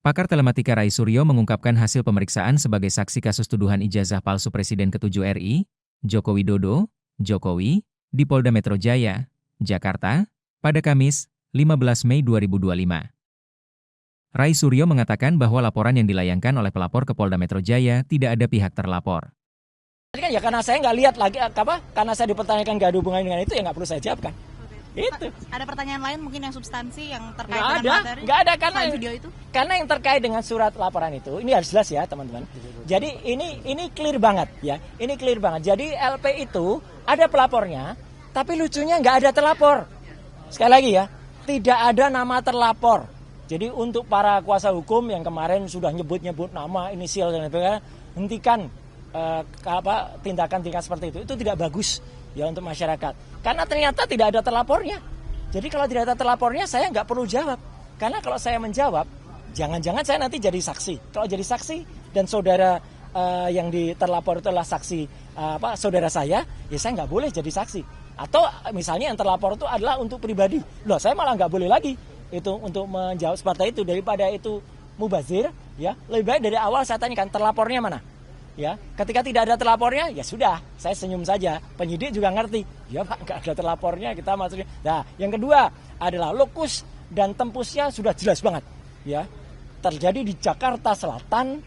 Pakar telematika Rai Suryo mengungkapkan hasil pemeriksaan sebagai saksi kasus tuduhan ijazah palsu Presiden ke-7 RI, Joko Widodo, Jokowi, di Polda Metro Jaya, Jakarta, pada Kamis, 15 Mei 2025. Rai Suryo mengatakan bahwa laporan yang dilayangkan oleh pelapor ke Polda Metro Jaya tidak ada pihak terlapor. Kan ya karena saya nggak lihat lagi karena saya dipertanyakan nggak ada hubungannya dengan itu ya nggak perlu saya jawabkan. Itu. Ada pertanyaan lain mungkin yang substansi yang terkait Nggak dengan ada, materi? nggak ada karena video itu. Karena yang terkait dengan surat laporan itu ini harus jelas ya teman-teman. Jadi ini clear banget ya, ini clear banget. Jadi LP itu ada pelapornya, tapi lucunya nggak ada terlapor. Sekali lagi ya, tidak ada nama terlapor. Jadi untuk para kuasa hukum yang kemarin sudah nyebut-nyebut nama, inisial dan sebagainya, hentikan tindakan-tindakan seperti itu tidak bagus ya untuk masyarakat. Karena ternyata tidak ada terlapornya. Jadi kalau tidak ada terlapornya saya nggak perlu jawab. Karena kalau saya menjawab, jangan-jangan saya nanti jadi saksi. Kalau jadi saksi dan saudara yang terlapor itu adalah saksi saudara saya, ya saya nggak boleh jadi saksi. Atau misalnya yang terlapor itu adalah untuk pribadi. Loh, saya malah nggak boleh lagi itu untuk menjawab seperti itu. Daripada itu mubazir, ya lebih baik dari awal saya tanyakan terlapornya mana. Ya, ketika tidak ada terlapornya, ya sudah, saya senyum saja. Penyidik juga ngerti, ya Pak, nggak ada terlapornya, kita maksudnya. Nah, yang kedua adalah lokus dan tempusnya sudah jelas banget. Ya, terjadi di Jakarta Selatan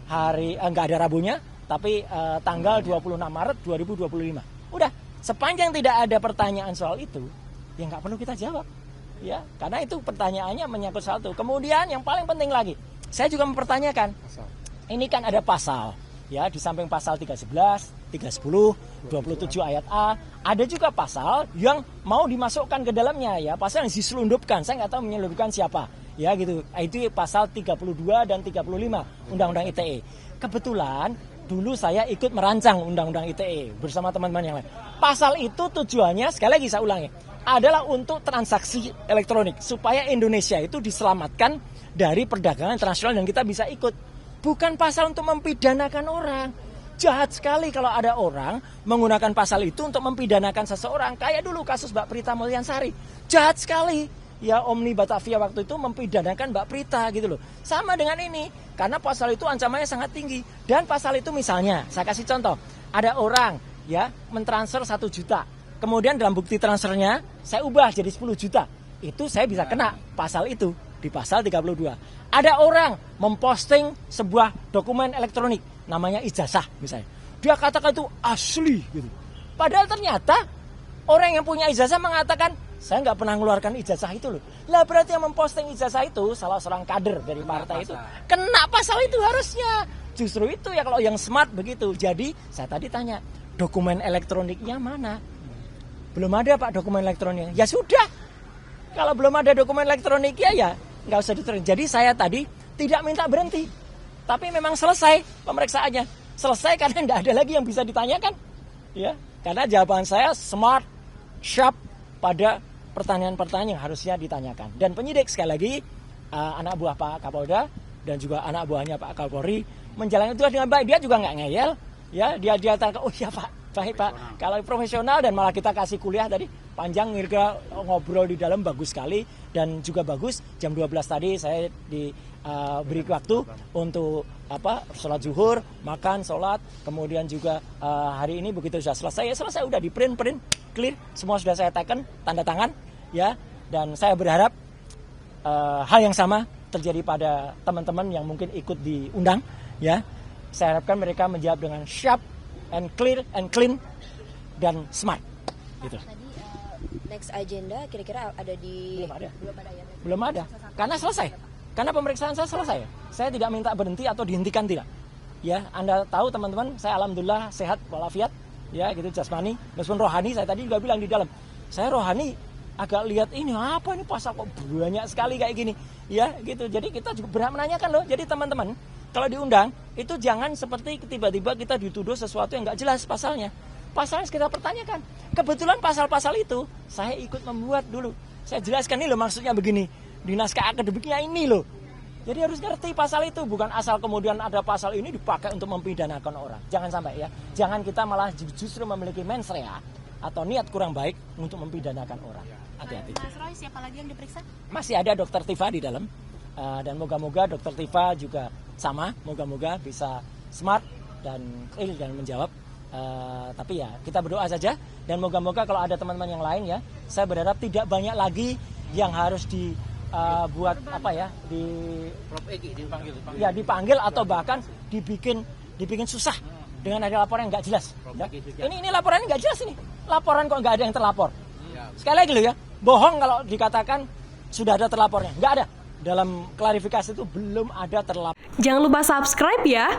nggak ada Rabunya, tapi tanggal 26 Maret 2025. Udah, sepanjang tidak ada pertanyaan soal itu, ya nggak perlu kita jawab. Ya, karena itu pertanyaannya menyangkut soal itu. Kemudian yang paling penting lagi, saya juga mempertanyakan, ini kan ada pasal. Ya, di samping pasal 311, 310, 27 ayat A, ada juga pasal yang mau dimasukkan ke dalamnya ya, pasal yang diselundupkan. Saya nggak tahu menyelundupkan siapa. Ya gitu. Itu pasal 32 dan 35 Undang-Undang ITE. Kebetulan dulu saya ikut merancang Undang-Undang ITE bersama teman-teman yang lain. Pasal itu tujuannya, sekali lagi saya ulangi, adalah untuk transaksi elektronik supaya Indonesia itu diselamatkan dari perdagangan internasional dan kita bisa ikut. Bukan pasal untuk mempidanakan orang. Jahat sekali kalau ada orang menggunakan pasal itu untuk mempidanakan seseorang. Kayak dulu kasus Mbak Prita Mulyansari. Jahat sekali. Ya Omni Batavia waktu itu mempidanakan Mbak Prita gitu loh. Sama dengan ini. Karena pasal itu ancamannya sangat tinggi. Dan pasal itu misalnya, saya kasih contoh. Ada orang ya mentransfer 1 juta. Kemudian dalam bukti transfernya saya ubah jadi 10 juta. Itu saya bisa kena pasal itu. Di pasal 32. Ada orang memposting sebuah dokumen elektronik namanya ijazah misalnya. Dia katakan itu asli gitu. Padahal ternyata orang yang punya ijazah mengatakan saya nggak pernah mengeluarkan ijazah itu loh. Lah berarti yang memposting ijazah itu salah seorang kader dari partai itu kena pasal itu harusnya. Justru itu ya kalau yang smart begitu. Jadi saya tadi tanya dokumen elektroniknya mana? Belum ada Pak dokumen elektroniknya. Ya sudah. Kalau belum ada dokumen elektroniknya ya nggak usah diterima. Jadi saya tadi tidak minta berhenti. Tapi memang selesai pemeriksaannya. Selesai karena tidak ada lagi yang bisa ditanyakan. Ya, karena jawaban saya smart, sharp pada pertanyaan-pertanyaan yang harusnya ditanyakan. Dan penyidik sekali lagi, anak buah Pak Kapolda dan juga anak buahnya Pak Kapolri menjalani tugas dengan baik. Dia juga nggak ngeyel. Ya, dia tanya, oh iya Pak, baik Pak. Kalau profesional dan malah kita kasih kuliah tadi panjang ngobrol di dalam bagus sekali dan juga bagus jam 12 tadi saya diberi waktu untuk sholat zuhur, makan, sholat, kemudian juga hari ini begitu sudah selesai udah di print clear, semua sudah saya teken tanda tangan ya, dan saya berharap hal yang sama terjadi pada teman-teman yang mungkin ikut diundang ya. Saya harapkan mereka menjawab dengan sharp and clear and clean dan smart gitu. Next agenda kira-kira ada di Belum ada. Karena selesai. Karena pemeriksaan saya selesai. Saya tidak minta berhenti atau dihentikan tidak. Ya, Anda tahu teman-teman, saya alhamdulillah sehat walafiat, ya gitu jasmani, meskipun rohani saya tadi juga bilang di dalam. Saya rohani agak lihat ini apa ini pasal kok banyak sekali kayak gini. Ya, gitu. Jadi kita juga berhak menanyakan loh. Jadi teman-teman, kalau diundang itu jangan seperti tiba-tiba kita dituduh sesuatu yang enggak jelas pasalnya. Pasalnya kita pertanyakan. Kebetulan pasal-pasal itu saya ikut membuat dulu. Saya jelaskan ini loh maksudnya begini. Di naskah akademiknya ini loh. Jadi harus ngerti pasal itu. Bukan asal kemudian ada pasal ini dipakai untuk mempidanakan orang. Jangan sampai ya. Jangan kita malah justru memiliki mens rea atau niat kurang baik untuk mempidanakan orang. Hati-hati. Mas Roy, siapa lagi yang diperiksa? Masih ada Dokter Tifa di dalam. Dan moga-moga Dr. Tifa juga sama, moga-moga bisa smart dan real dan menjawab. Tapi ya kita berdoa saja dan moga-moga kalau ada teman-teman yang lain ya, saya berharap tidak banyak lagi yang harus dibuat dipanggil atau bahkan dibikin susah dengan ada laporan yang nggak jelas. Ya. Ini laporannya nggak jelas ini, laporan kok nggak ada yang terlapor. Sekali lagi loh ya, bohong kalau dikatakan sudah ada terlapornya, nggak ada. Dalam klarifikasi itu belum ada terlapor. Jangan lupa subscribe ya.